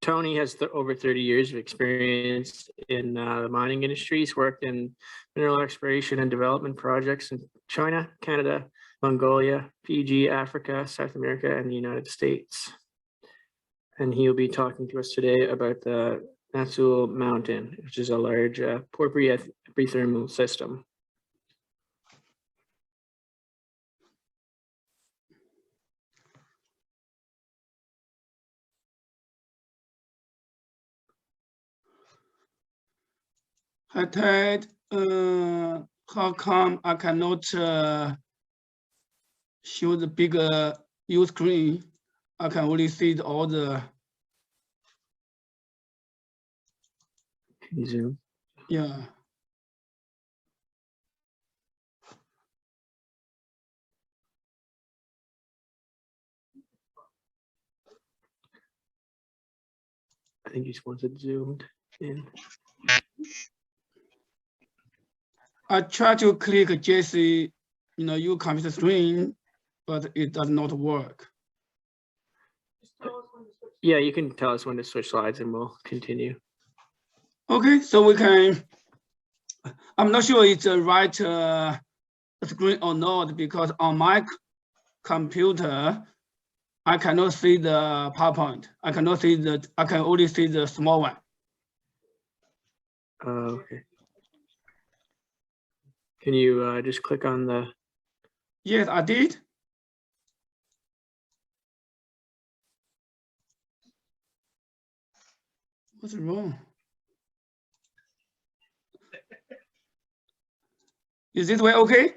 Tony has over 30 years of experience in the mining industry. He's worked in mineral exploration and development projects in China, Canada, Mongolia, Fiji, Africa, South America, and the United States. And he'll be talking to us today about the Natsul Mountain, which is a large porphyry epithermal system. Hi Ted, how come I cannot show the bigger view screen? I can only see all the. Can you zoom? Yeah. I think he just wants it zoomed in. I try to click Jesse, your computer screen, but it does not work. Yeah, you can tell us when to switch slides and we'll continue. Okay, so we can, I'm not sure it's the right screen or not, because on my computer, I cannot see the PowerPoint. I can only see the small one. Okay. Can you just click on the? Yes, I did. What's wrong? Is this way okay?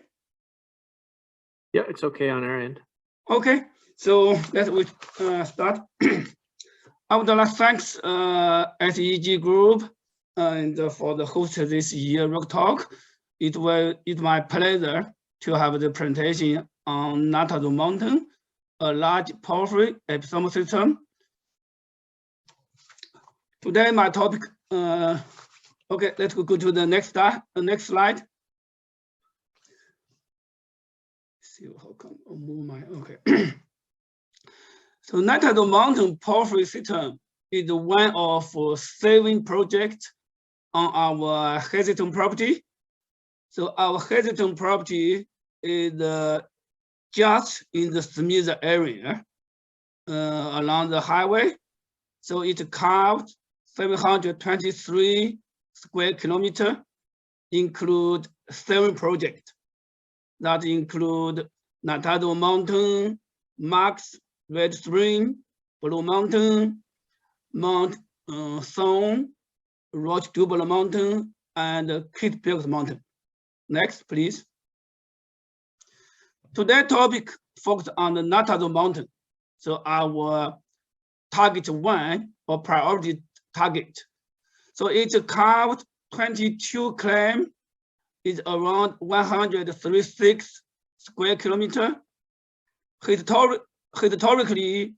Yeah, it's okay on our end. Okay, so let's start. I would like to thank SEG Group and for the host this year Rock Talk. It's my pleasure to have the presentation on Natsul Mountain, a large porphyry epithermal system. Today my topic. Okay, let's go to the next slide. See how come I'll move my okay. So Natsul Mountain porphyry system is one of 7 projects on our Hazelton property. So our Hazelton property is just in the Smith area along the highway. So it covers 723 square kilometers, include 7 projects that include Natsul Mountain, Max Red Spring, Blue Mountain, Mount Thorn, Roch Double Mountain, and Kitpills Mountain. Next, please. Today's topic focused on the Natsul Mountain. So our target 1 or priority target. So it covers 22 claims, is around 136 square kilometers. Historically,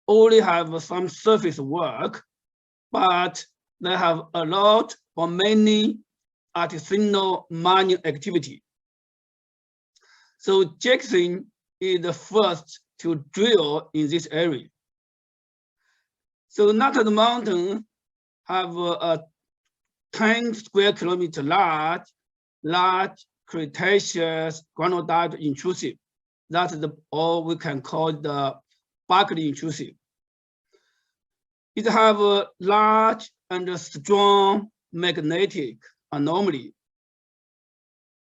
only have some surface work, but they have a lot or many artisanal mining activity. So Jackson is the first to drill in this area. So Natsul Mountain have a 10 square kilometer large Cretaceous granodiorite intrusive. That's all we can call the Barkley intrusive. It have a large and strong magnetic anomaly.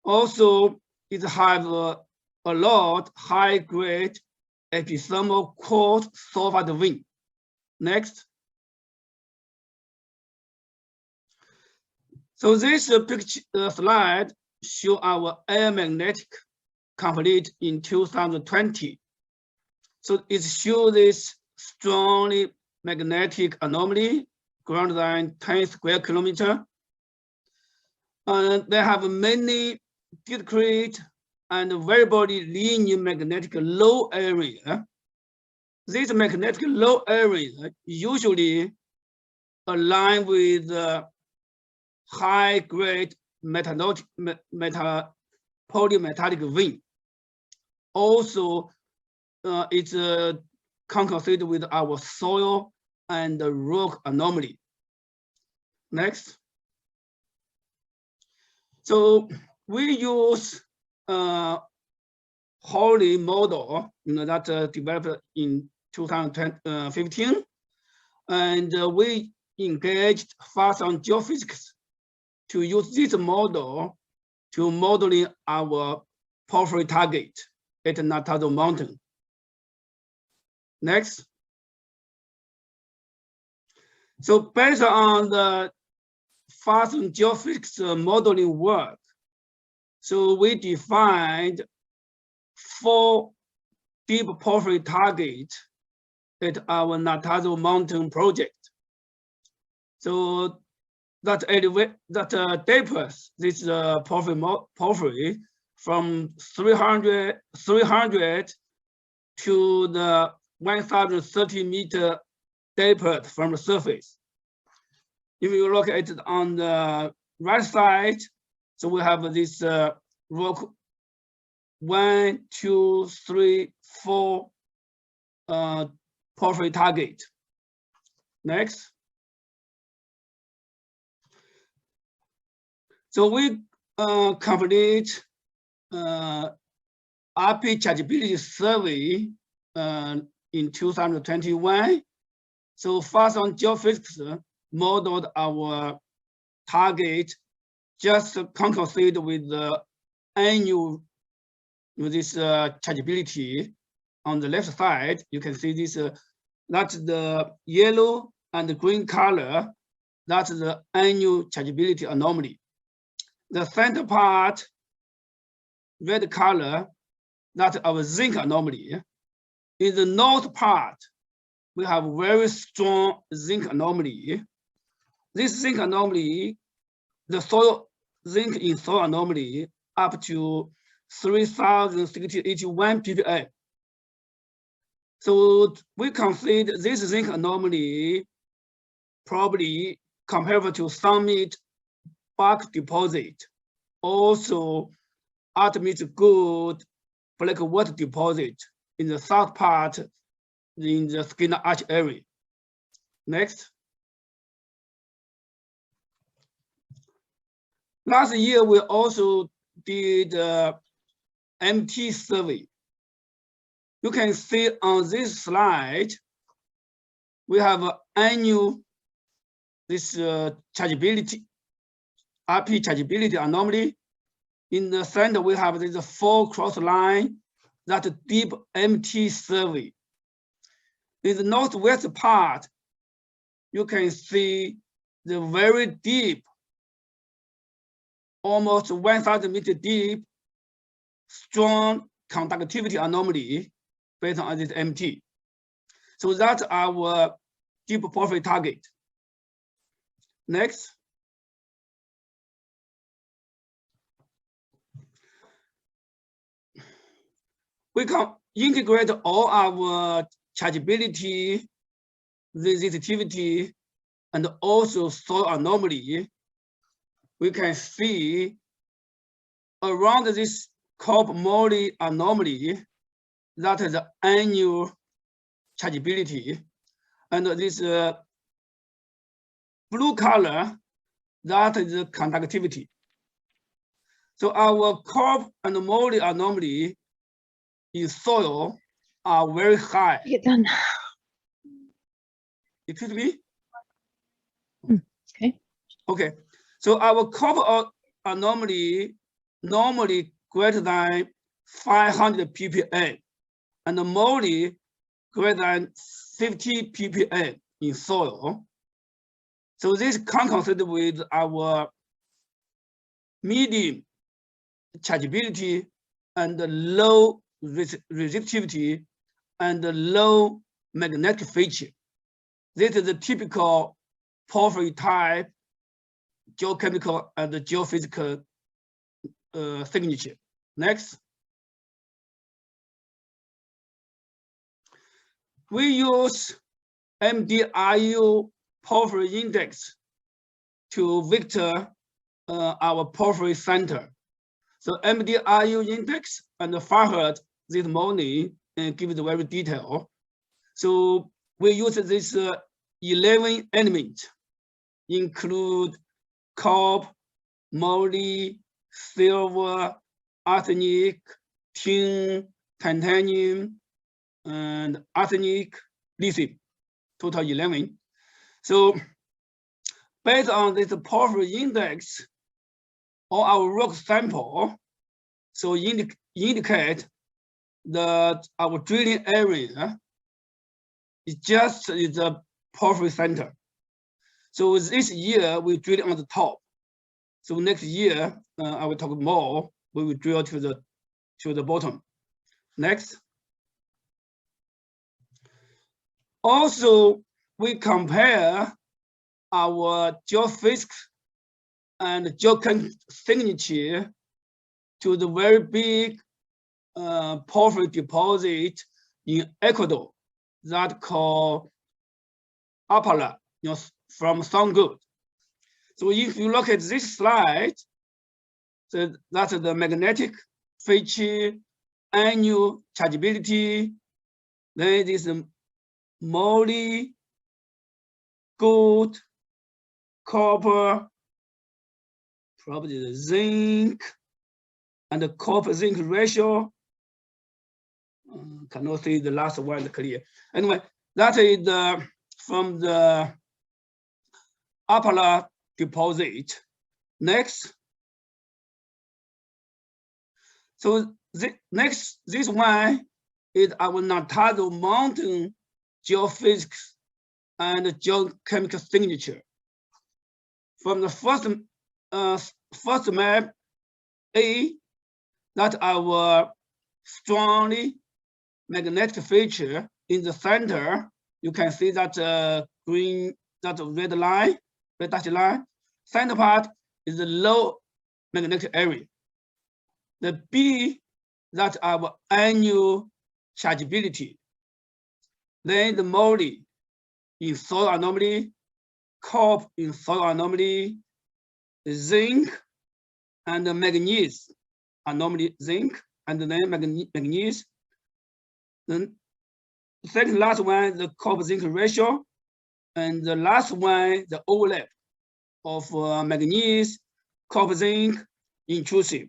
Also, it have a lot high-grade epithermal quartz sulfide vein. Next. So this picture slide show our air magnetic complete in 2020. So it shows this strongly magnetic anomaly greater than 10 square kilometer. And they have many discrete and variably linear magnetic low area. This magnetic low area usually align with high-grade polymetallic vein. Also, it's concentrated with our soil and the rock anomaly. Next. So we use Holley model, that developed in 2015, and we engaged Fosun Geophysics to use this model to modeling our porphyry target at Natazo Mountain. Next. So based on the Fosun Geophysics modeling work, so we defined 4 deep porphyry targets at our Natazo Mountain project. So that deepens this porphyry from 300 to the 1,030 meter deeper from the surface. If you look at it on the right side, so we have this rock 1, 2, 3, 4 porphyry target. Next. So we complete RP chargeability survey in 2021. So Fosun Geophysics modeled our target just concurrent with the annual this chargeability. On the left side, you can see this, that's the yellow and the green color, that's the annual chargeability anomaly. The center part, red color, that's our zinc anomaly. In the north part, we have very strong zinc anomaly. This zinc anomaly, the soil zinc in soil anomaly up to 3,681 ppm. So we consider this zinc anomaly probably comparable to Summit Bark deposit, also Artemis Gold black water deposit in the south part in the Skinner Arch area. Next. Last year, we also did MT survey. You can see on this slide, we have annual this chargeability, RP chargeability anomaly. In the center, we have this 4 cross line, that deep MT survey. In the northwest part, you can see the very deep, almost 1,000 meter deep, strong conductivity anomaly based on this MT. So that's our deep porphyry target. Next. We can integrate all our chargeability, resistivity, and also soil anomaly. We can see around this Cobb-Morley anomaly, that is the annual chargeability, and this blue color, that is the conductivity. So our Cobb and Morley anomaly in soil are very high. Get done. Excuse me? Okay. Okay. So our Cobb anomaly normally greater than 500 ppm, and the Morley greater than 50 ppm in soil. So this concurrent with our medium chargeability and the low resistivity and the low magnetic feature. This is the typical porphyry type, geochemical and geophysical signature. Next. We use MDRU porphyry index to vector our porphyry center. So MDRU index and Farhad this morning and give it very detail. So we use this 11 elements, include copper, moly, silver, arsenic, tin, titanium, and arsenic, lithium, total 11. So based on this porphyry index, all our rock sample, so indicate that our drilling area is just the porphyry center. So this year we drill on the top. So next year I will talk more. We will drill to the bottom. Next. Also, we compare our geophysics and geochemical signature to the very big porphyry deposit in Ecuador that called Apala, from SoundGood. So if you look at this slide, so that's the magnetic feature, annual chargeability, then this is moly, gold, copper, probably the zinc, and the copper zinc ratio. Cannot see the last one clear. Anyway, that is from the Apala deposit. Next. So this one is our Natado Mountain geophysics and geochemical signature. From the first map A, that our strongly magnetic feature in the center. You can see that green, that red line, red dashed line. Center part is the low magnetic area. The B, that our annual chargeability. Then the moly in soil anomaly, copper in soil anomaly, zinc and the manganese anomaly, zinc and then manganese. Then the second last one, the copper zinc ratio, and the last one, the overlap of manganese, copper zinc, intrusive.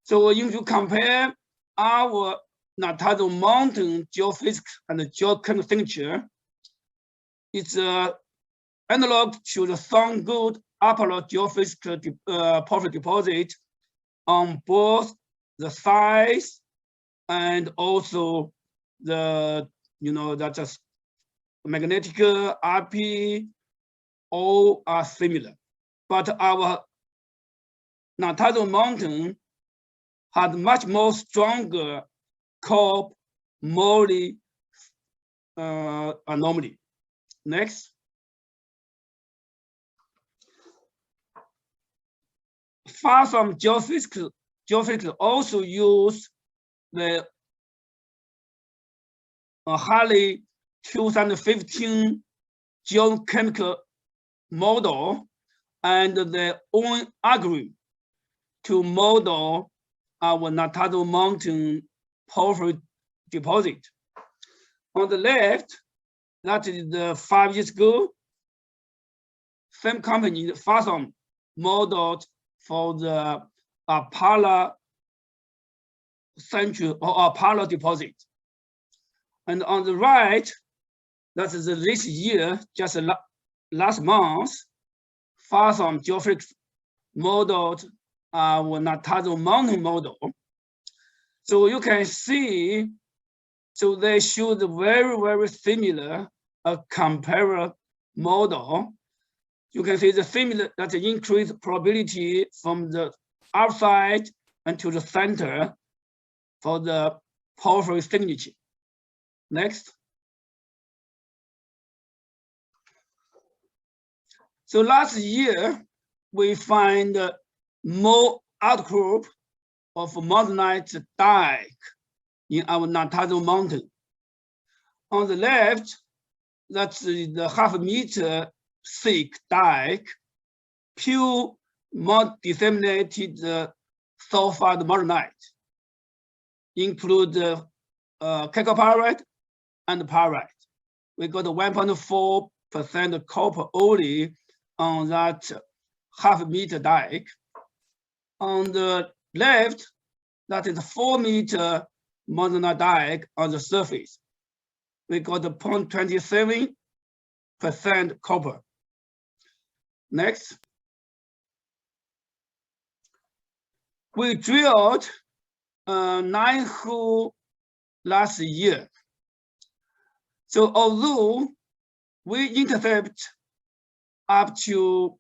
So if you compare our Natado Mountain geophysics and the geochemical signature, it's analog to the SoundGood Apala geophysical porphyry deposit on both the size and also the, that's just magnetic RP, all are similar. But our Natado Mountain had much more stronger copper moly anomaly. Next. Far from geophysics also use the Halley 2015 geochemical model and their own algorithm to model our Natado Mountain porphyry deposit. On the left, that is the 5 years ago, same company, Fathom, modeled for the Apala central or Apala deposit. And on the right, that is this year, just last month, Fathom geophysics modeled our Natado Mountain model. So you can see, so they show the very, very similar comparable model. You can see the similar, that increased probability from the outside and to the center for the porphyry signature. Next. So last year, we find more outcrop of monzonite dike in our Natado Mountain. On the left, that's the half-meter thick dike, pure disseminated sulfide monzonite, include chalcopyrite and pyrite. We got 1.4 copper only on that half-meter dike. On the left, that is 4-meter monazite dike on the surface. We got the 0.27% copper. Next, we drilled 9 holes last year. So although we intercept up to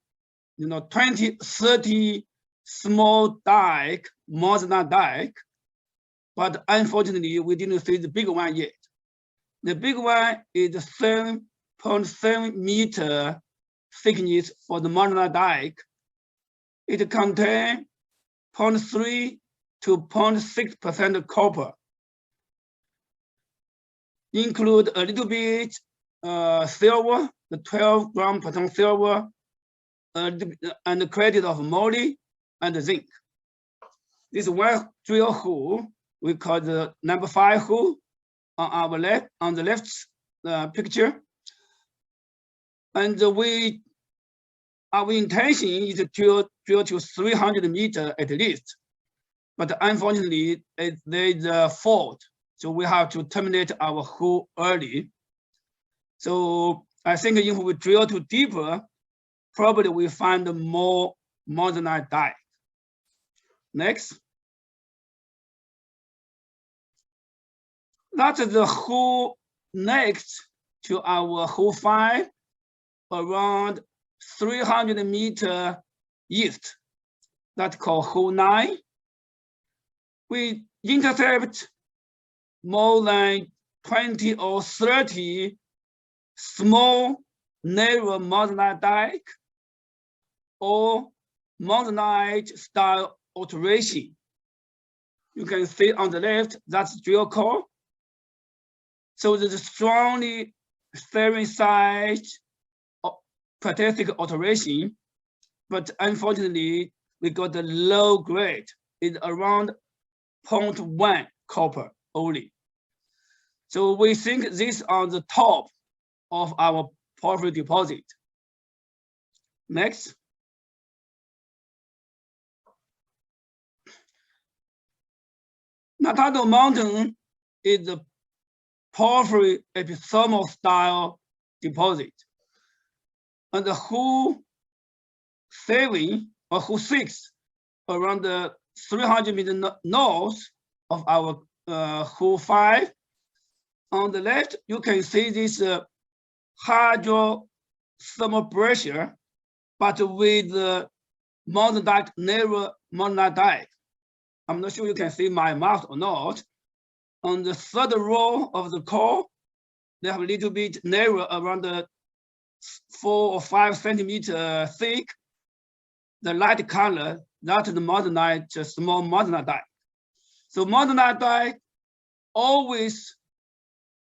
20, 30 small dike, monazite dike, but unfortunately we didn't see the big one yet. The big one is 7.7 meter thickness for the monazite dike. It contains 0.3 to 0.6% copper. Include a little bit silver, the 12 gram per ton silver, and the credit of moly and zinc. This one drill hole we call the number 5 hole on our left, on the left picture. And our intention is to drill to 300 meters at least, but unfortunately there's a fault, so we have to terminate our hole early. So I think if we drill too deeper, probably we find more monazite dike. Next. That's the hole next to our hole 5, around 300 meters east. That's called hole 9. We intercept more than 20 or 30 small narrow monazite dike or monazite style alteration. You can see on the left, that's drill core. So there's a strongly serine-side potassic alteration, but unfortunately, we got the low grade. It's around 0.1 copper only. So we think this is on the top of our porphyry deposit. Next. Natado Mountain is the porphyry epithermal style deposit. And the hole 7 or hole 6, around the 300 meters north of our hole 5. On the left, you can see this hydrothermal pressure, but with the monazite, narrow monazite dike. I'm not sure you can see my mouth or not. On the third row of the core, they have a little bit narrow, around the 4 or 5 centimeter thick. The light color, that's the monazite, small monazite dike. So monazite dike always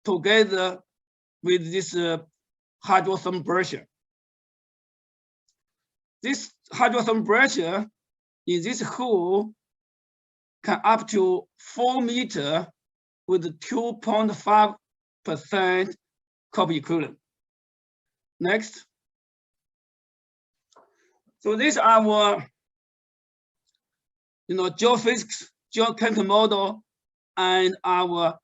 together with this hydrothermal pressure. This hydrothermal pressure in this hole can up to 4 meters with 2.5% copper equivalent. Next. So this is our geophysics, geochemical model, and our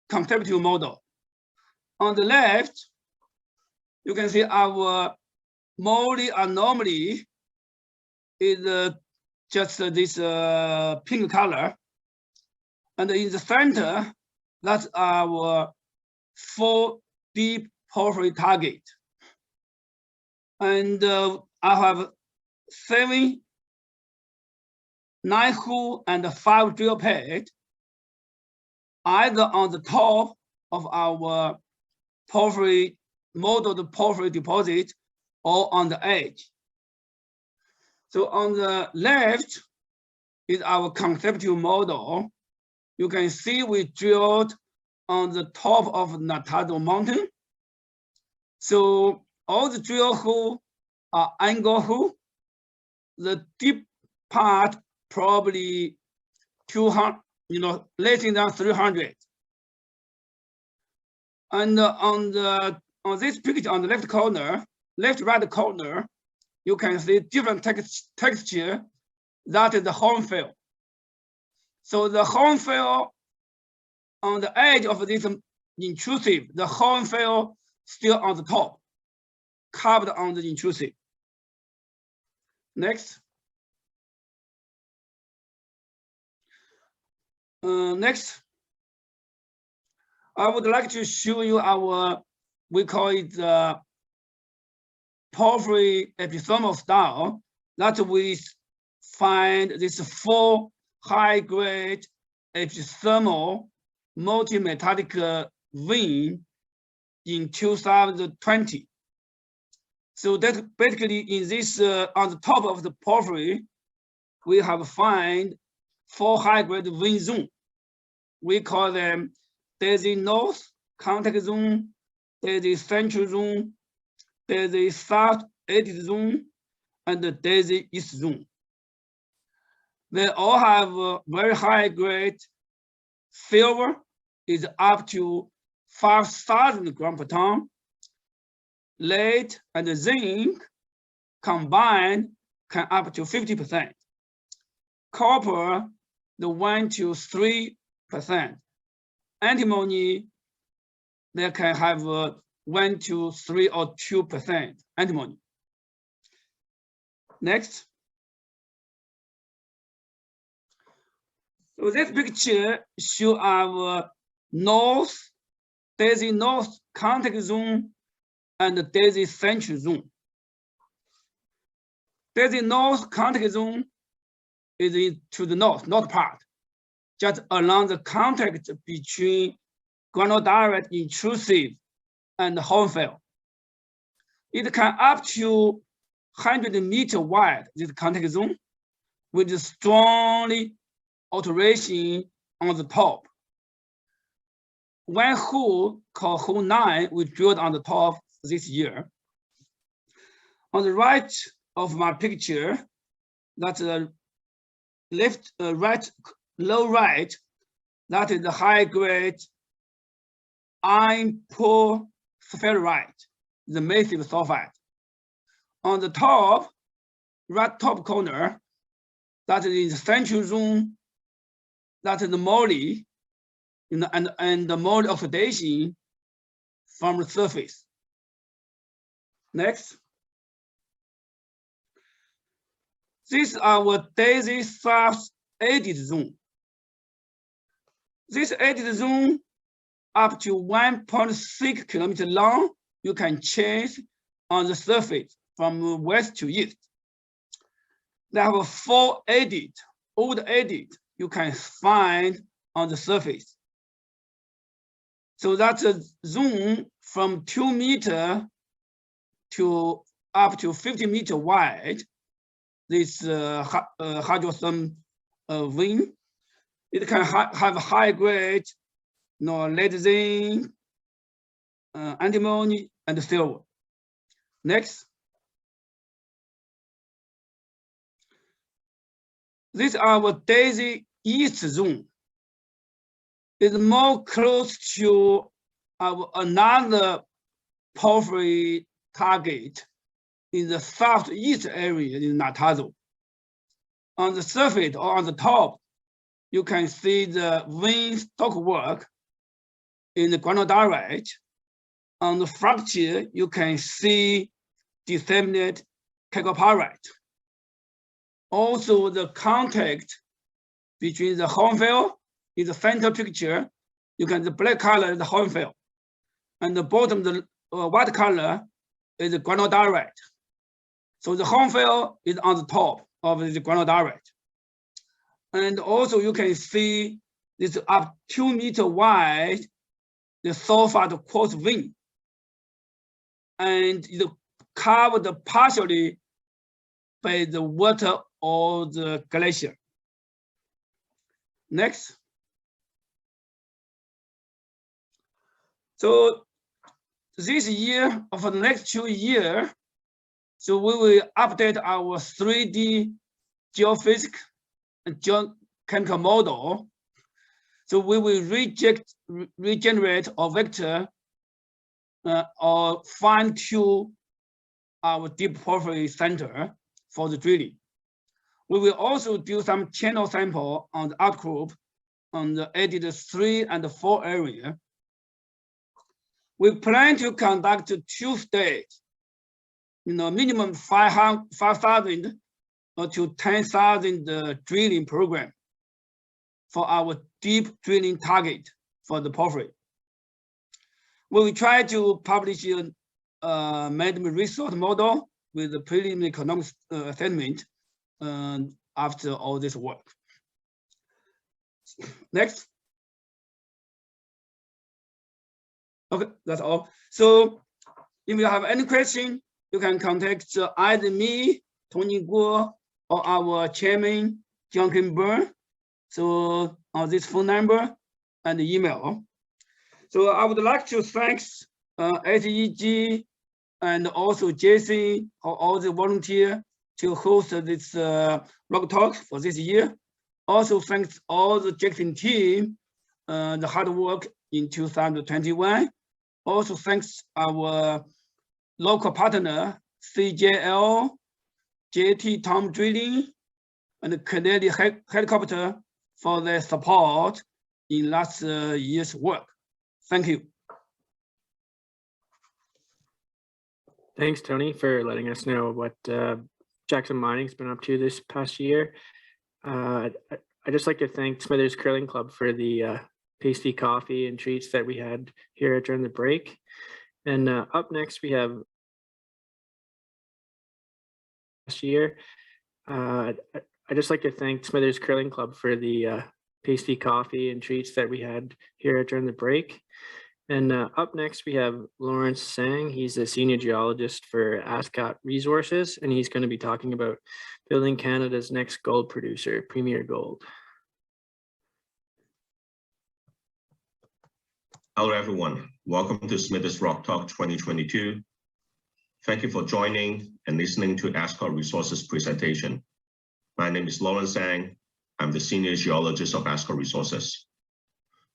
conceptual model. On the left, you can see our moly anomaly is just this pink color. And in the center, that's our 4 deep porphyry target. And I have 7, 9 hole and 5 drill pad, either on the top of our porphyry modeled porphyry deposit or on the edge. So on the left is our conceptual model. You can see we drilled on the top of Natado Mountain. So all the drill holes are angle hole. The deep part probably 200, less than 300. And on the on this picture on the left corner, right corner, you can see different texture. That is the hornfel. So the hornfel on the edge of this intrusive, the hornfel still on the top, carved on the intrusive. Next. Next, I would like to show you our, we call it porphyry epithermal style, that we find this 4 high-grade epithermal multimetallic vein in 2020. So that basically in this, on the top of the porphyry, we have find 4 high-grade vein zone. We call them Daisy North contact zone, Daisy Central zone, Daisy South edit zone, and the Daisy East zone. They all have very high grade. Silver is up to 5,000 grams per ton. Lead and zinc combined can up to 50%. Copper, the 1 to 3%. Antimony, they can have 1 to 3 or 2% antimony. Next. So this picture shows our Daisy North contact zone and the Daisy Central zone. Daisy North contact zone is to the north part, just along the contact between granodiorite intrusive and hornfel. It can up to 100-meter wide, this contact zone, with strongly alteration on the top. One hole called hole 9 we drilled on the top this year. On the right of my picture, that's the left, right, low right, that is the high grade iron poor sphalerite, the massive sulfide. On the top, right top corner, that is the central zone, that is the moly, and the moly oxidation from the surface. Next. This is our Daisy South edit zone. This edit zone, up to 1.6 kilometers long, you can change on the surface from west to east. They have 4 edit, old edit, you can find on the surface. So that's a zone from 2 meters to up to 50 meters wide. This hydrotherm vein, it can have high grade, lead zinc, antimony, and silver. Next. This is our Daisy East zone. It's more close to our another porphyry target in the southeast area in Natazo. On the surface or on the top, you can see the vein stockwork in the granodiorite. On the fracture, you can see disseminated chalcopyrite. Also, the contact between the hornfel in the center picture, you can the black color is the hornfel, and the bottom, the white color is the granodiorite. So the hornfel is on the top of the granodiorite. And also you can see this up 2 meters wide, the sulfide quartz vein. And it's covered partially by the water or the glacier. Next. So this year, or for the next 2 years, so we will update our 3D geophysics and geochemical model. So we will regenerate or vector or fine-tune our deep porphyry center for the drilling. We will also do some channel sample on the outcrop on the added 3 and 4 area. We plan to conduct 2 stages, minimum 5,000 to 10,000 drilling program for our deep drilling target for the porphyry. We will try to publish a management resource model with the preliminary economic assessment after all this work. Next. Okay, that's all. So if you have any question, you can contact either me, Tony Guo, or our chairman, Jonathan Byrne. So on this phone number and email. So I would like to thank SEG and also Jason for all the volunteers to host this rock talk for this year. Also thanks all the Jackson team, the hard work in 2021. Also thanks our local partner, CJL, JT Tom Drilling, and the Canadian Helicopter for their support in last year's work. Thank you. Thanks, Tony, for letting us know what Jackson Mining's been up to this past year. I'd just like to thank Smithers Curling Club for the tasty coffee and treats that we had here during the break. And up next, we have last year. I'd just like to thank Smithers Curling Club for the tasty coffee and treats that we had here during the break. And up next, we have Lawrence Sang. He's a senior geologist for Ascot Resources, and he's going to be talking about building Canada's next gold producer, Premier Gold. Hello, everyone. Welcome to Smithers Rock Talk 2022. Thank you for joining and listening to Ascot Resources presentation. My name is Lawrence Sang. I'm the senior geologist of Ascot Resources.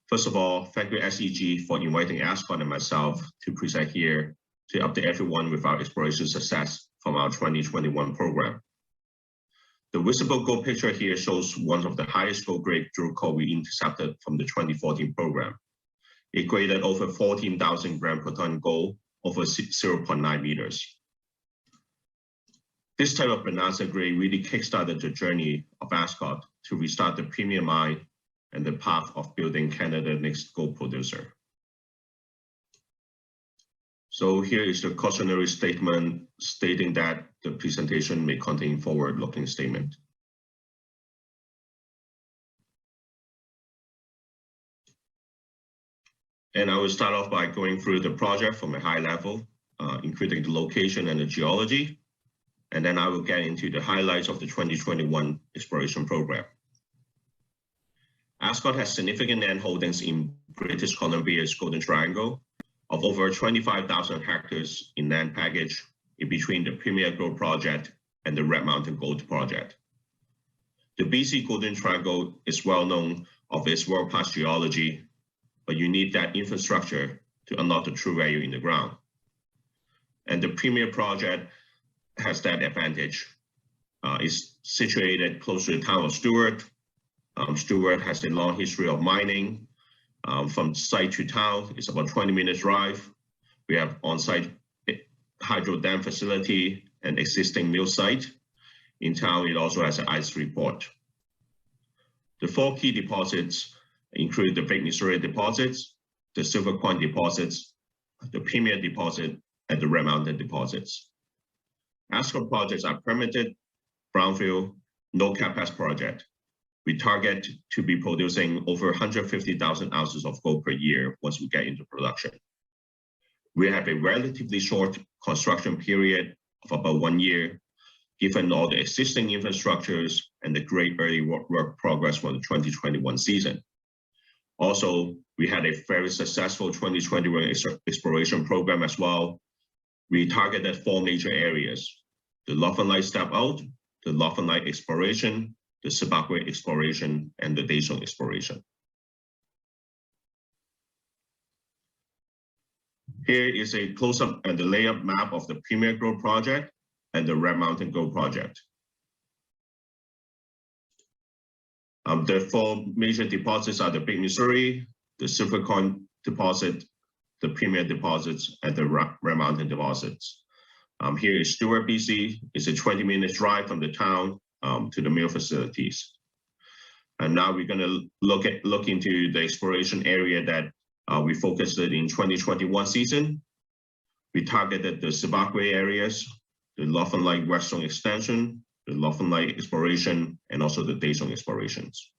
First of all, thank you SEG for inviting Ascot and myself to present here to update everyone with our exploration success from our 2021 program. The visible gold picture here shows one of the highest gold grade drill core we intercepted from the 2014 program. It graded over 14,000 grams per ton gold over 0.9 meters. This type of bonanza grade really kickstarted the journey of Ascot to restart the Premier mine and the path of building Canada's next gold producer. So here is the cautionary statement stating that the presentation may contain forward-looking statement. And I will start off by going through the project from a high level, including the location and the geology. And then I will get into the highlights of the 2021 exploration program. Ascot has significant land holdings in British Columbia's Golden Triangle of over 25,000 hectares in land package in between the Premier Gold Project and the Red Mountain Gold Project. The BC Golden Triangle is well known of its world-class geology, but you need that infrastructure to unlock the true value in the ground. And the Premier Project has that advantage. It's situated close to the town of Stewart. Stewart has a long history of mining. From site to town, it's about 20 minutes drive. We have on-site hydro dam facility and existing mill site. In town, it also has an ice report. The 4 key deposits include the Big Missouri deposits, the Silver Point deposits, the Premier deposit, and the Red Mountain deposits. Ascot projects are permitted, brownfield, no CapEx project. We target to be producing over 150,000 ounces of gold per year once we get into production. We have a relatively short construction period of about 1 year, given all the existing infrastructures and the great early work progress from the 2021 season. Also, we had a very successful 2021 exploration program as well. We targeted 4 major areas: the Northern Light Step Out, the Northern Light Exploration, the Sibakwe Exploration, and the Daysong Exploration. Here is a close-up and the layout map of the Premier Gold project and the Red Mountain Gold project. The four major deposits are the Big Missouri, the Silvercorn deposit, the Premier deposits, and the Red Mountain deposits. Here is Stewart, BC. It's a 20-minute drive from the town to the mill facilities. And now we're going to look into the exploration area that we focused in 2021 season. We targeted the Sibakwe areas, the Laughlin Light West Zone extension, the Laughlin Light exploration, and also the Day Zone explorations.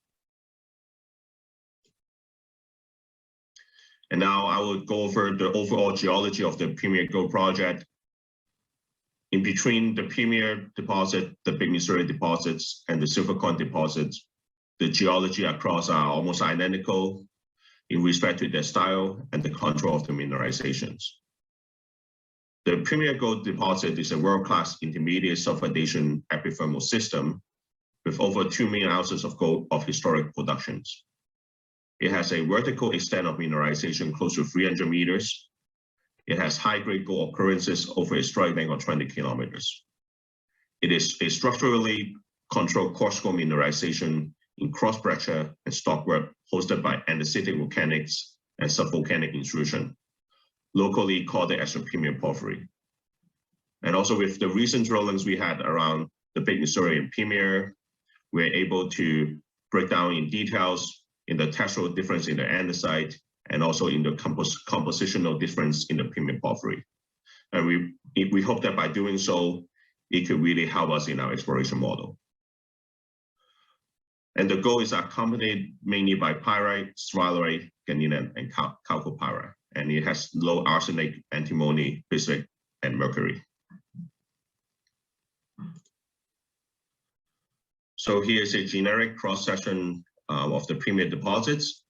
And now I will go over the overall geology of the Premier Gold project. In between the Premier deposit, the Big Missouri deposits, and the Silvercorn deposits, the geology across are almost identical in respect to their style and the control of the mineralizations. The Premier Gold deposit is a world-class intermediate sulfidation epithermal system with over 2 million ounces of gold of historic productions. It has a vertical extent of mineralization close to 300 meters. It has high-grade gold occurrences over a strike length of 20 kilometers. It is a structurally controlled coarse gold mineralization in cross-breccia and stockwork hosted by andesitic volcanics and subvolcanic intrusion, locally called the extra-Premier porphyry. And also with the recent drillings we had around the Big Missouri and Premier, we're able to break down in details in the textural difference in the andesite and also in the compositional difference in the Premier porphyry. And we hope that by doing so, it could really help us in our exploration model. And the gold is accompanied mainly by pyrite, sphalerite, granite, and chalcopyrite. And it has low arsenic, antimony, bismuth, and mercury. So here's a generic cross-section of the Premier deposits.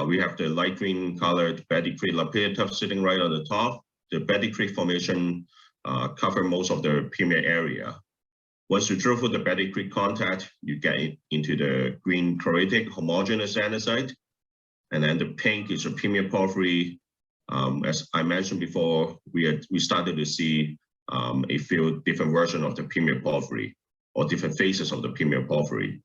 We have the light green colored Betty Creek lapidary tuff sitting right on the top. The Betty Creek formation cover most of the Premier area. Once you drill through the Betty Creek contact, you get into the green chloritic homogeneous andesite. And then the pink is a Premier porphyry. As I mentioned before, we started to see a few different versions of the Premier porphyry or different phases of the Premier porphyry.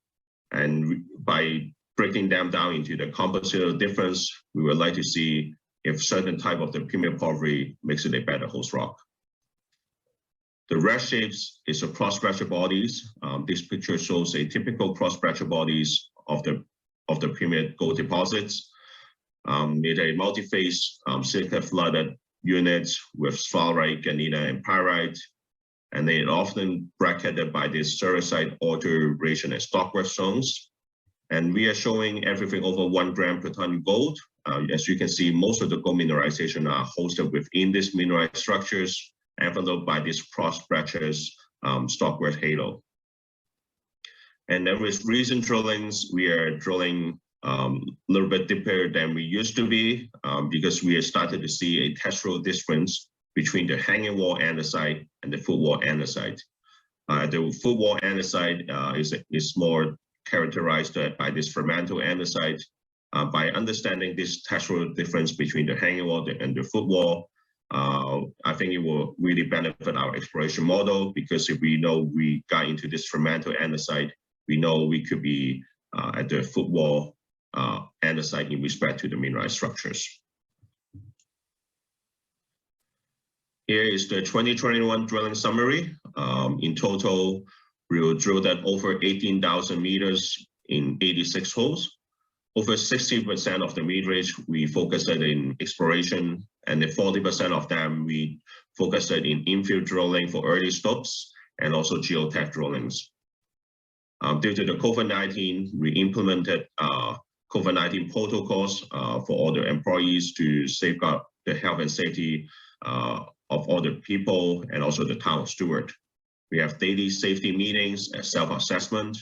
And by breaking them down into the compositional difference, we would like to see if certain type of the Premier porphyry makes it a better host rock. The red shapes is a cross-breccia bodies. This picture shows a typical cross-breccia bodies of the Premier gold deposits. With a multi-phase silica flooded units with sphalerite, granite, and pyrite. And they are often bracketed by this sericite alteration and stockwork zones. And we are showing everything over 1 gram per ton gold. As you can see, most of the gold mineralization are hosted within these mineralized structures, enveloped by these cross-breccias stockwork halo. And then with recent drillings, we are drilling a little bit deeper than we used to be because we have started to see a textural difference between the hanging wall andesite and the footwall andesite. The footwall andesite is more characterized by this fermentable andesite. By understanding this textural difference between the hanging wall and the footwall, I think it will really benefit our exploration model, because if we know we got into this fermentable andesite, we know we could be at the footwall andesite in respect to the mineralized structures. Here is the 2021 drilling summary. In total, we will drill that over 18,000 meters in 86 holes. Over 60% of the meterage we focused in exploration, and the 40% of them we focused in infill drilling for early stopes and also geotech drillings. Due to the COVID-19, we implemented COVID-19 protocols for all the employees to safeguard the health and safety of all the people and also the town of Stewart. We have daily safety meetings and self-assessment.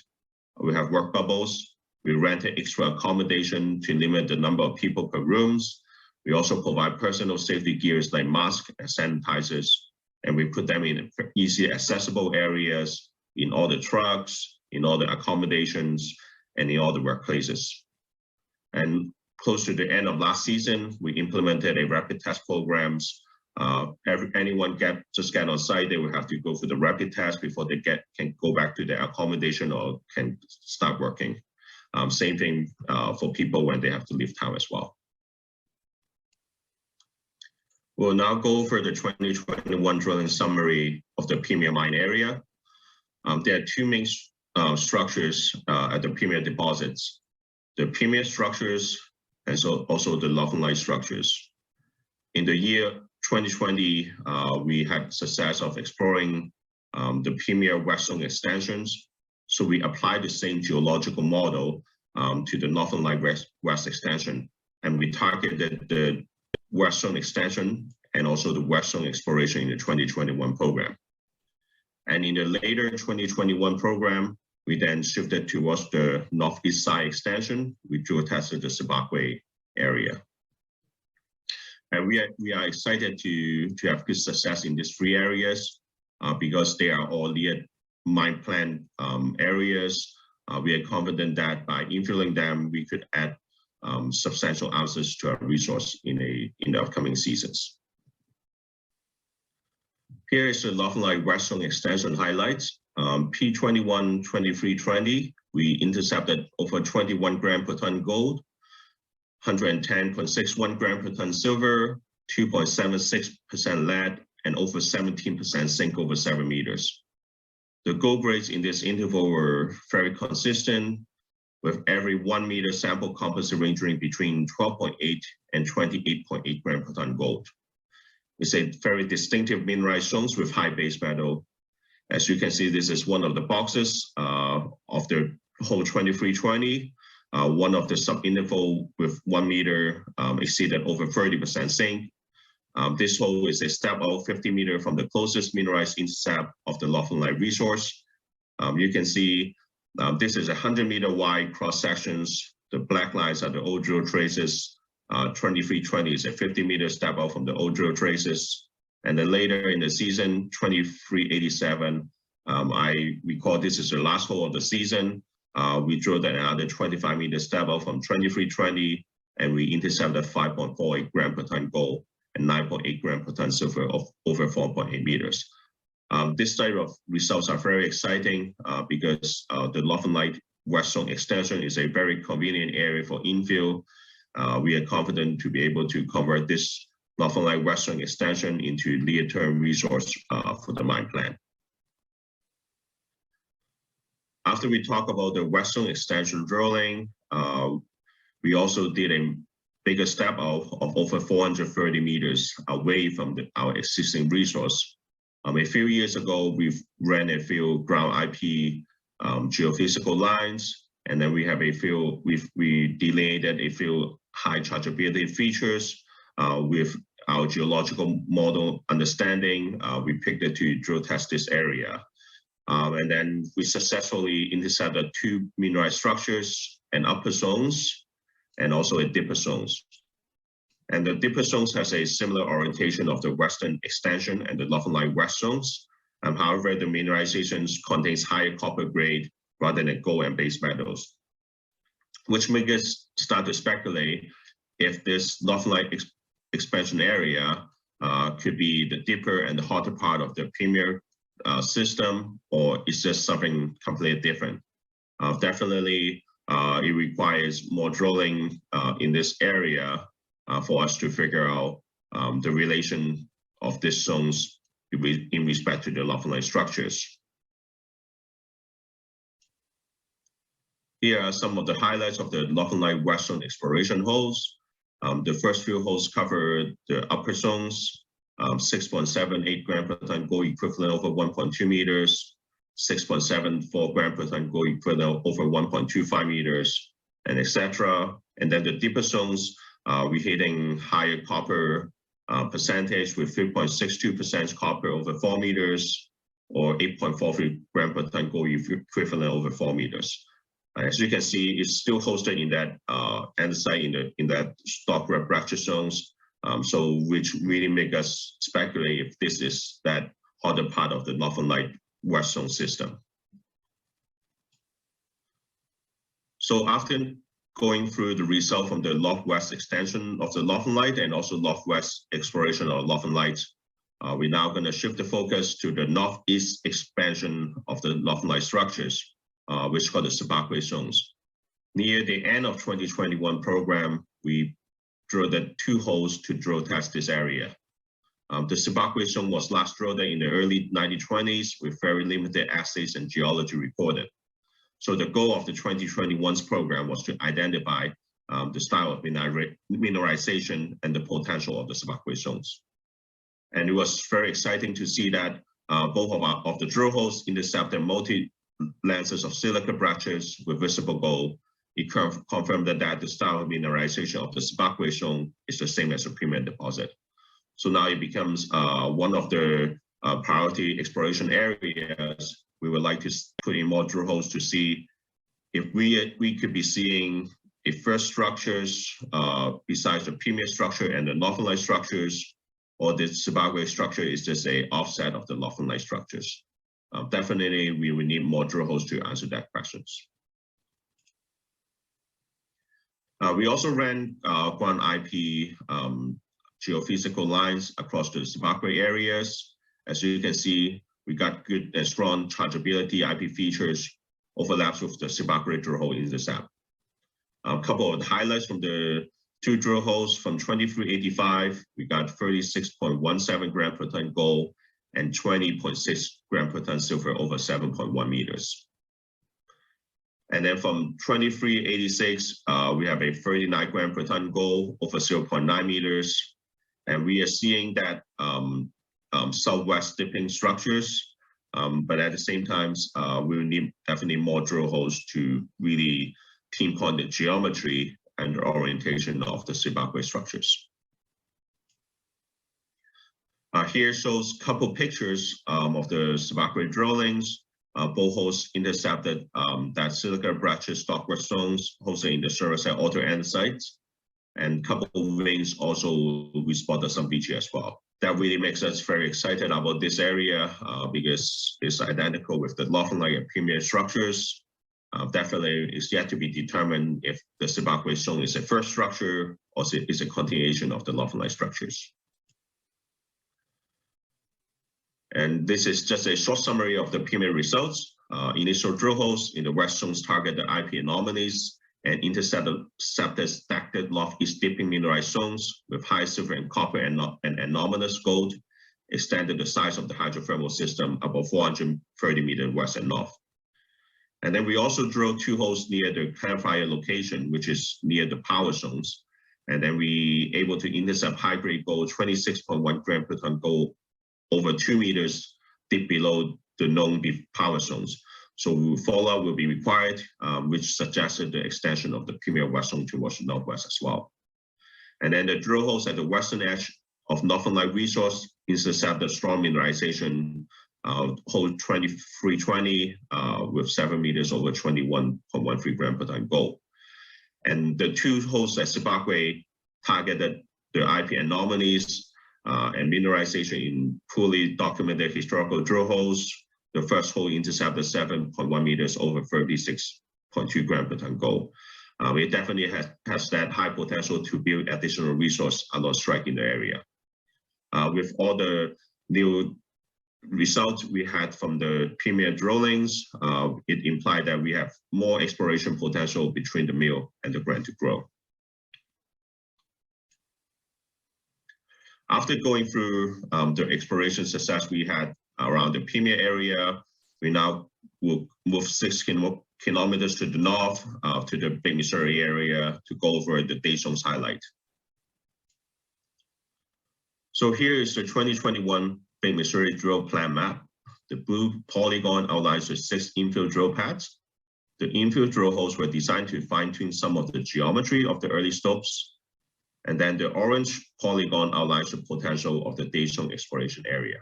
We have work bubbles. We rented extra accommodation to limit the number of people per rooms. We also provide personal safety gears like masks and sanitizers, and we put them in easy accessible areas in all the trucks, in all the accommodations, and in all the workplaces. And close to the end of last season, we implemented a rapid test programs. Anyone just get on site, they will have to go through the rapid test before they can go back to their accommodation or can start working. Same thing for people when they have to leave town as well. We'll now go over the 2021 drilling summary of the Premier Mine area. There are two main structures at the Premier deposits: the Premier structures and also the Northern Light structures. In the year 2020, we had success of exploring the Premier West Zone extensions. So we applied the same geological model to the Northern Light West extension, and we targeted the West Zone extension and also the West Zone exploration in the 2021 program. And in the later 2021 program, we then shifted towards the northeast side extension. We drill tested the Sabakwe area. And we are excited to have good success in these three areas because they are all near mine plan areas. We are confident that by infilling them, we could add substantial ounces to our resource in the upcoming seasons. Here is the Northern Light West Zone extension highlights. P21, 23, 20, we intercepted over 21 gram per ton gold, 110.61 gram per ton silver, 2.76% lead, and over 17% zinc over 7 meters. The gold grades in this interval were very consistent, with every 1 meter sample composite ranging between 12.8 and 28.8 gram per ton gold. It's a very distinctive mineralized zones with high base metal. As you can see, this is one of the boxes of the hole 2320. One of the sub-interval with 1 meter exceeded over 30% zinc. This hole is a step out 50 meter from the closest mineralized intercept of the Northern Light resource. You can see this is 100 meter wide cross sections. The black lines are the old drill traces. 2320 is a 50 meter step out from the old drill traces. And then later in the season, 2387, I recall this is the last hole of the season. We drilled another 25 meter step out from 2320, and we intercepted 5.48 gram per ton gold and 9.8 gram per ton silver of over 4.8 meters. This type of results are very exciting because the Northern Light West Zone extension is a very convenient area for infill. We are confident to be able to convert this Northern Light West Zone extension into near-term resource for the mine plan. After we talk about the West Zone extension drilling, we also did a bigger step out of over 430 meters away from our existing resource. A few years ago, we've ran a few ground IP geophysical lines, and then we have a few, we delineated a few high chargeability features with our geological model understanding. We picked it to drill test this area. And then we successfully intercepted 2 mineralized structures, an upper zones and also a dipper zones. And the dipper zones has a similar orientation of the western extension and the Northern Light West zones. However, the mineralizations contains higher copper grade rather than gold and base metals, which makes us start to speculate if this Northern Light expansion area could be the deeper and the hotter part of the Premier system, or is just something completely different. Definitely, it requires more drilling in this area for us to figure out the relation of these zones in respect to the Northern Light structures. Here are some of the highlights of the Northern Light West Zone exploration holes. The first few holes cover the upper zones, 6.78 gram per ton gold equivalent over 1.2 meters, 6.74 gram per ton gold equivalent over 1.25 meters, and etc. And then the deeper zones, we're hitting higher copper percentage with 3.62% copper over 4 meters, or 8.43 gram per ton gold equivalent over 4 meters. As you can see, it's still hosted in that andesite in that Stockwork fracture zones, so which really make us speculate if this is that other part of the Northern Light West Zone system. So after going through the result from the northwest extension of the Northern Light and also northwest exploration of Northern Light. We're now going to shift the focus to the northeast expansion of the Northern Light structures, which is called the Sibakwe zones. Near the end of 2021 program, we drilled the 2 holes to drill test this area. The Sibakwe zone was last drilled in the early 1920s with very limited assays and geology reported. So the goal of the 2021's program was to identify the style of mineralization and the potential of the Sibakwe zones. And it was very exciting to see that both of the drill holes intercepted multi-lenses of silica breccias with visible gold. It confirmed that the style of mineralization of the Sibakwe zone is the same as the Premier deposit. So now it becomes one of the priority exploration areas. We would like to put in more drill holes to see if we could be seeing a first structures besides the Premier structure and the Northern Light structures, or the Sibakwe structure is just a offset of the Northern Light structures. Definitely, we will need more drill holes to answer that questions. We also ran ground IP geophysical lines across the Sibakwe areas. As you can see, we got good and strong chargeability IP features overlaps with the Sibakwe drill hole intercept. A couple of the highlights from the 2 drill holes from 2385, we got 36.17 gram per ton gold and 20.6 gram per ton silver over 7.1 meters. And then from 2386, we have a 39 gram per ton gold over 0.9 meters. And we are seeing that southwest dipping structures, but at the same time, we will need definitely more drill holes to really pinpoint the geometry and the orientation of the Sibakwe structures. Here shows a couple pictures of the Sibakwe drillings. Both holes intercepted that silica breccia stockwork zones hosted in the surface at outer andesite. And a couple of veins also, we spotted some VG as well. That really makes us very excited about this area because it's identical with the Northern Light and Premier structures. Definitely, it's yet to be determined if the Sibakwe zone is a first structure or is a continuation of the Northern Light structures. And this is just a short summary of the Premier results. Initial drill holes in the west zones target the IP anomalies and intercepted stacked northeast dipping mineralized zones with high silver and copper and anomalous gold, extended the size of the hydrothermal system above 430 meters west and north. And then we also drilled 2 holes near the clarifier location, which is near the power zones. And then we able to intercept high-grade gold, 26.1 gram per ton gold over 2 meters deep below the known power zones. So follow-up will be required, which suggested the extension of the Premier West Zone towards the northwest as well. And then the drill holes at the western edge of Northern Light resource intercepted strong mineralization, hole 2320 with 7 meters over 21.13 gram per ton gold. And the 2 holes at Sibakwe targeted the IP anomalies and mineralization in poorly documented historical drill holes. The first hole intercepted 7.1 meters over 36.2 gram per ton gold. It definitely has that high potential to build additional resource along strike in the area. With all the new results we had from the Premier drillings, it implied that we have more exploration potential between the mill and the ground to grow. After going through the exploration success we had around the Premier area, we now will move 6 kilometers to the north to the Big Missouri area to go over the day zones highlight. So here is the 2021 Big Missouri drill plan map. The blue polygon outlines the 6 infill drill pads. The infill drill holes were designed to fine-tune some of the geometry of the early stopes. And then the orange polygon outlines the potential of the day zone exploration area.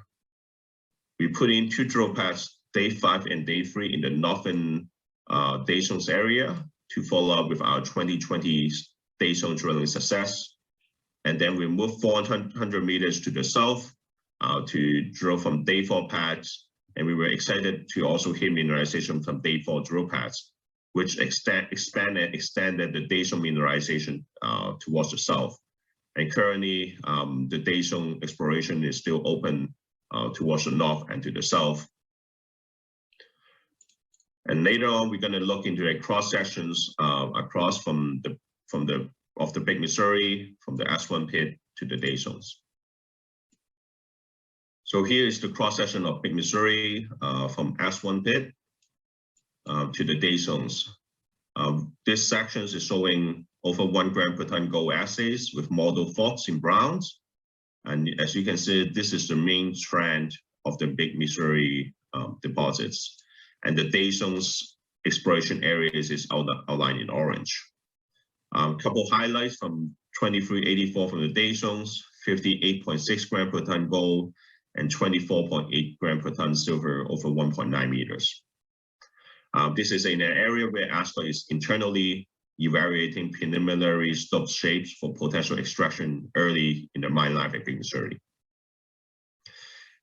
We put in 2 drill pads, day 5 and day 3 in the northern day zones area to follow up with our 2020 day zone drilling success. And then we moved 400 meters to the south to drill from day 4 pads. And we were excited to also hit mineralization from day 4 drill pads. which extended the Daesung mineralization towards the south. And currently, the Daesung exploration is still open towards the north and to the south. And later on, we're going to look into the cross sections across from the Big Missouri, from the S1 pit to the Daesungs. So here is the cross section of Big Missouri from S1 pit to the Daesungs. This section is showing over 1 gram per ton gold assays with model faults in browns. And as you can see, this is the main trend of the Big Missouri deposits. And the Daesungs exploration areas is outlined in orange. Couple highlights from 2384 from the Daesungs, 58.6 gram per ton gold, and 24.8 gram per ton silver over 1.9 meters. This is in an area where ASCO is internally evaluating preliminary stope shapes for potential extraction early in the mine life at Big Missouri.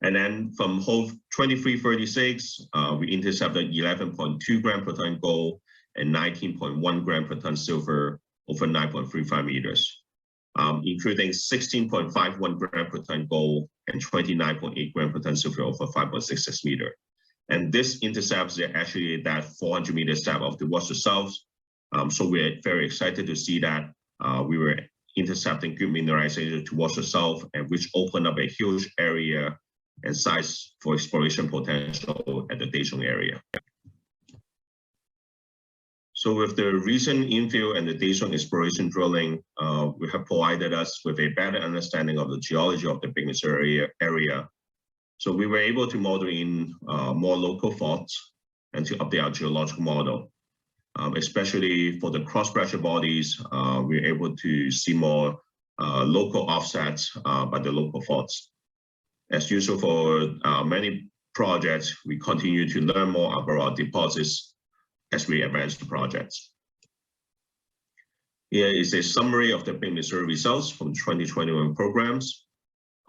And then from hole 2336, we intercepted 11.2 gram per ton gold and 19.1 gram per ton silver over 9.35 meters, including 16.51 gram per ton gold and 29.8 gram per ton silver over 5.66 meter. And this intercepts are actually that 400 meter step of the west to south. So we're very excited to see that we were intercepting good mineralization towards the south, and which opened up a huge area and size for exploration potential at the Daesung area. So with the recent infill and the Daesung exploration drilling, we have provided us with a better understanding of the geology of the Big Missouri area. So we were able to model in more local faults and to update our geological model. Especially for the cross-pressure bodies, we were able to see more local offsets by the local faults. As usual for many projects, we continue to learn more about our deposits as we advance the projects. Here is a summary of the Big Missouri results from 2021 programs.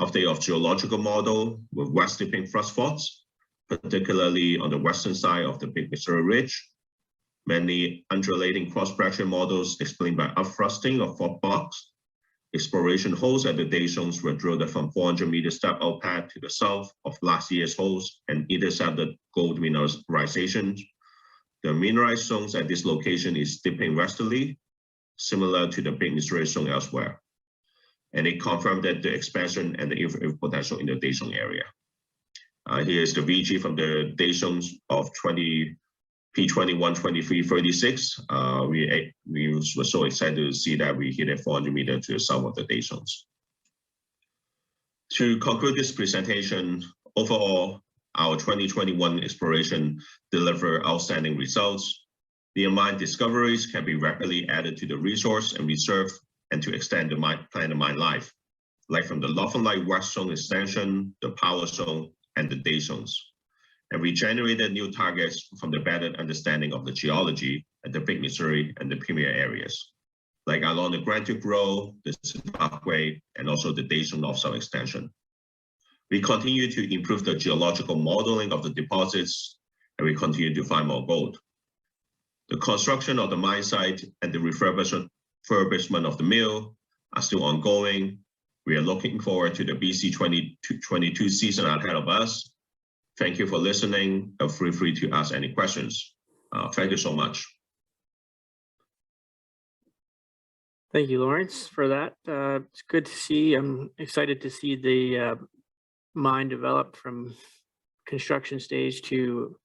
Update of geological model with west dipping thrust faults, particularly on the western side of the Big Missouri Ridge. Many undulating cross-fracture models explained by upthrusting of fault blocks. Exploration holes at the Daesungs were drilled from 400 meter step out pad to the south of last year's holes and intercepted gold mineralization. The mineralized zones at this location is dipping westerly, similar to the Big Missouri zone elsewhere. And it confirmed that the expansion and the potential in the Daesung area. Here's the VG from the Daesungs of P21, 23, 36. We were so excited to see that we hit a 400 meter to the south of the Daesungs. To conclude this presentation, overall, our 2021 exploration delivered outstanding results. The mine discoveries can be rapidly added to the resource and reserve and to extend the mine life, like from the Northern Light West Zone extension, the Power Zone, and the Daesungs. And we generated new targets from the better understanding of the geology at the Big Missouri and the Premier areas, like along the Grand Duke Road, the Zimbabwe, and also the Daesung North-South extension. We continue to improve the geological modeling of the deposits, and we continue to find more gold. The construction of the mine site and the refurbishment of the mill are still ongoing. We are looking forward to the BC 2022 season ahead of us. Thank you for listening, and feel free to ask any questions. Thank you so much. Thank you, Lawrence, for that. It's good to see. I'm excited to see the mine develop from construction stage to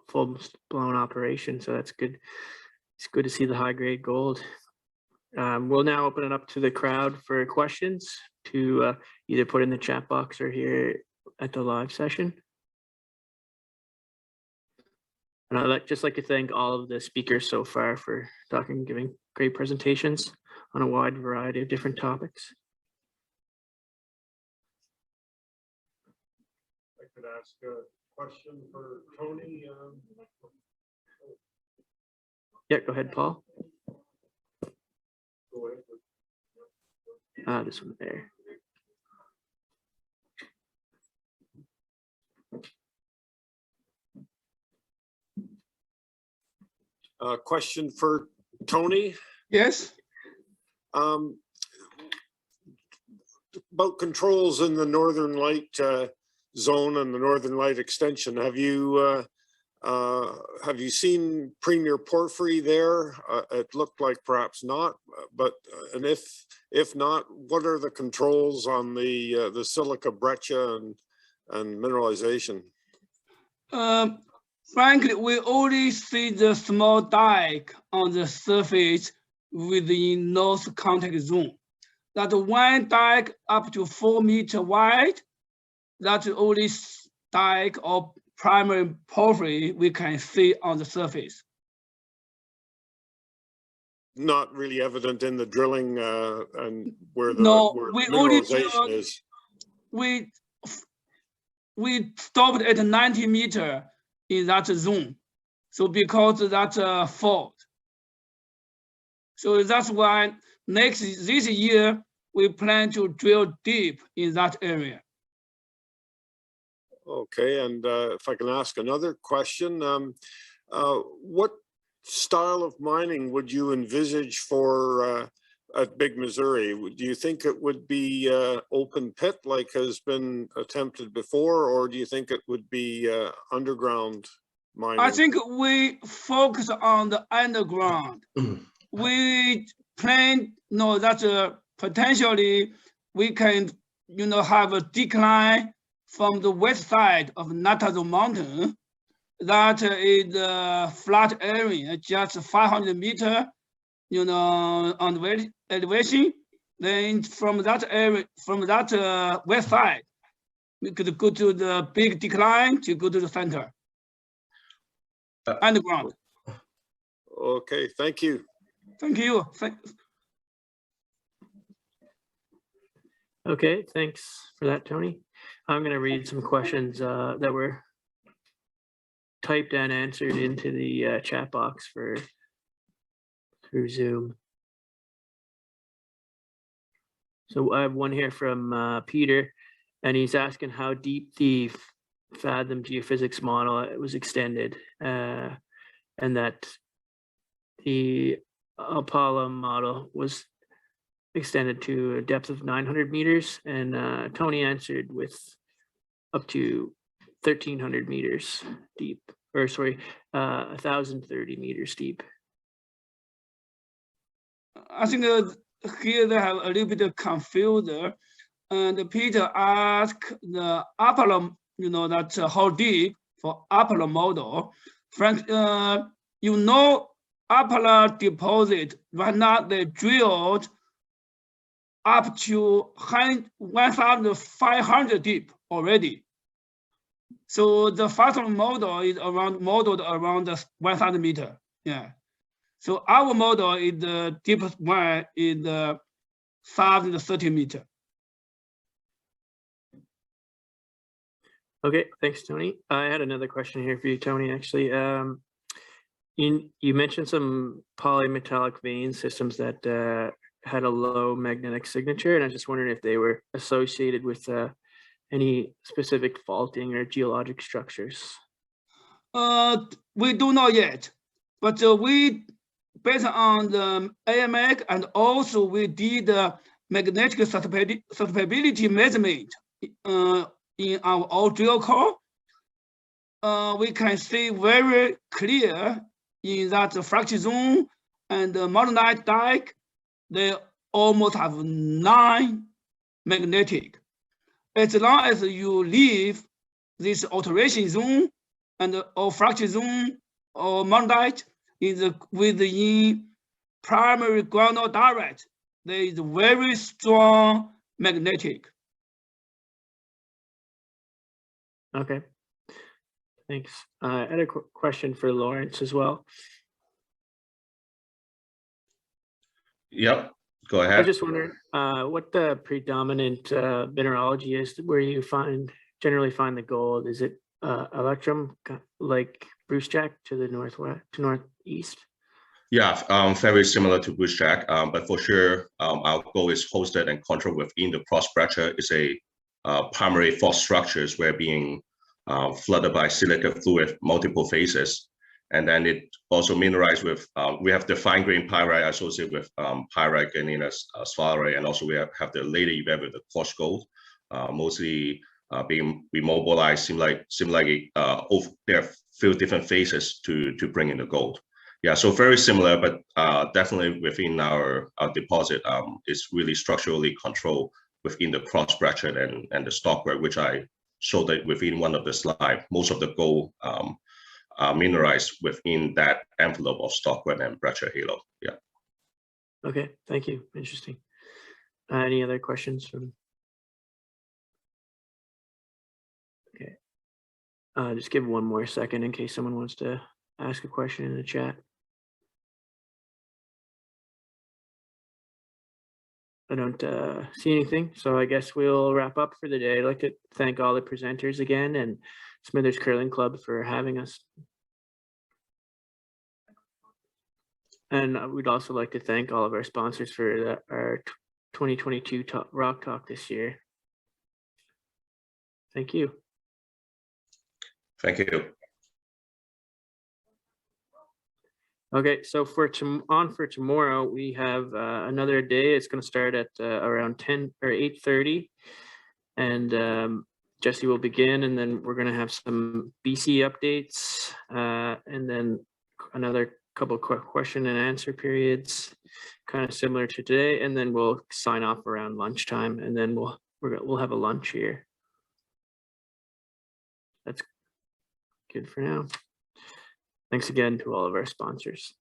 full-blown operation. So that's good. It's good to see the high-grade gold. We'll now open it up to the crowd for questions to either put in the chat box or here at the live session. And I'd just like to thank all of the speakers so far for talking, giving great presentations on a wide variety of different topics. I could ask a question for Tony. Yeah, go ahead, Paul. Go ahead. This one there. Question for Tony. Yes. About controls in the Northern Light zone and the Northern Light extension. Have you seen Premier Porphyry there? It looked like perhaps not, but and if not, what are the controls on the silica breccia and mineralization? Frankly, we only see the small dike on the surface within North contact zone. That one dike up to 4 meters wide, that's the only dike or primary porphyry we can see on the surface. Not really evident in the drilling and where the No, we only mineralization is. We stopped at 90 meters in that zone. So because that's a fault. So that's why this year, we plan to drill deep in that area. Okay, and if I can ask another question, what style of mining would you envisage for at Big Missouri? Do you think it would be open pit like has been attempted before, or do you think it would be underground mining? I think we focus on the underground. We plan, that potentially we can, have a decline from the west side of Natazo Mountain. That is a flat area, just 500 meters, on the elevation. Then from that area, from that west side, we could go to the big decline to go to the center. Underground. Okay, thank you. Thank you. Okay, thanks for that, Tony. I'm going to read some questions that were typed and answered into the chat box through Zoom. So I have one here from Peter, and he's asking how deep the Fathom geophysics model was extended, and that the Apollo model was extended to a depth of 900 meters, and Tony answered with up to 1,300 meters deep, or sorry, 1,030 meters deep. I think here they have a little bit of confusion, and Peter asked the Apollo, that's how deep for Apollo model. Frank, Apollo deposit right now they drilled up to 1,500 deep already. So the Fathom model is modeled around 1,000 meters. Yeah. So our model is the deepest one is 1,030 meters. Okay, thanks, Tony. I had another question here for you, Tony, actually. You mentioned some polymetallic vein systems that had a low magnetic signature, and I was just wondering if they were associated with any specific faulting or geologic structures. We do not yet, but we, based on the AMAC, and also we did magnetic susceptibility measurement in our old drill core. We can see very clear in that fracture zone and the monazite dike, they almost have 9 magnetic. As long as you leave this alteration zone and or fracture zone or monazite is within primary ground direct, there is very strong magnetic. Okay, thanks. I had a question for Lawrence as well. Yep, go I ahead. just wonder what the predominant mineralogy is where you generally find the gold. Is it electrum like Brucejack to the northwest to northeast? Yeah, very similar to Brucejack, but for sure, our gold is hosted and controlled within the cross breccia. Is a primary fault structures where being flooded by silica fluid multiple phases. And then it also mineralized with, we have the fine grain pyrite associated with pyrite gallienus sphalerite, and also we have the later event with the quartz gold, mostly being remobilized. Seem like there are a few different phases to bring in the gold. Yeah, so very similar, but definitely within our deposit is really structurally controlled within the cross breccia and the stockwork, which I showed that within one of the slides. Most of the gold are mineralized within that envelope of stockwork and breccia halo. Yeah. Okay, thank you. Interesting. Any other questions from? Okay. Just give one more second in case someone wants to ask a question in the chat. I don't see anything, so I guess we'll wrap up for the day. I'd like to thank all the presenters again and Smithers Curling Club for having us. And we'd also like to thank all of our sponsors for our 2022 Rock Talk this year. Thank you. Thank you. Okay, so for tomorrow, we have another day. It's going to start at around 10 or 8:30, and Jesse will begin, and then we're going to have some BC updates, and then another couple of question and answer periods, kind of similar to today, and then we'll sign off around lunchtime, and then we'll have a lunch here. That's good for now. Thanks again to all of our sponsors.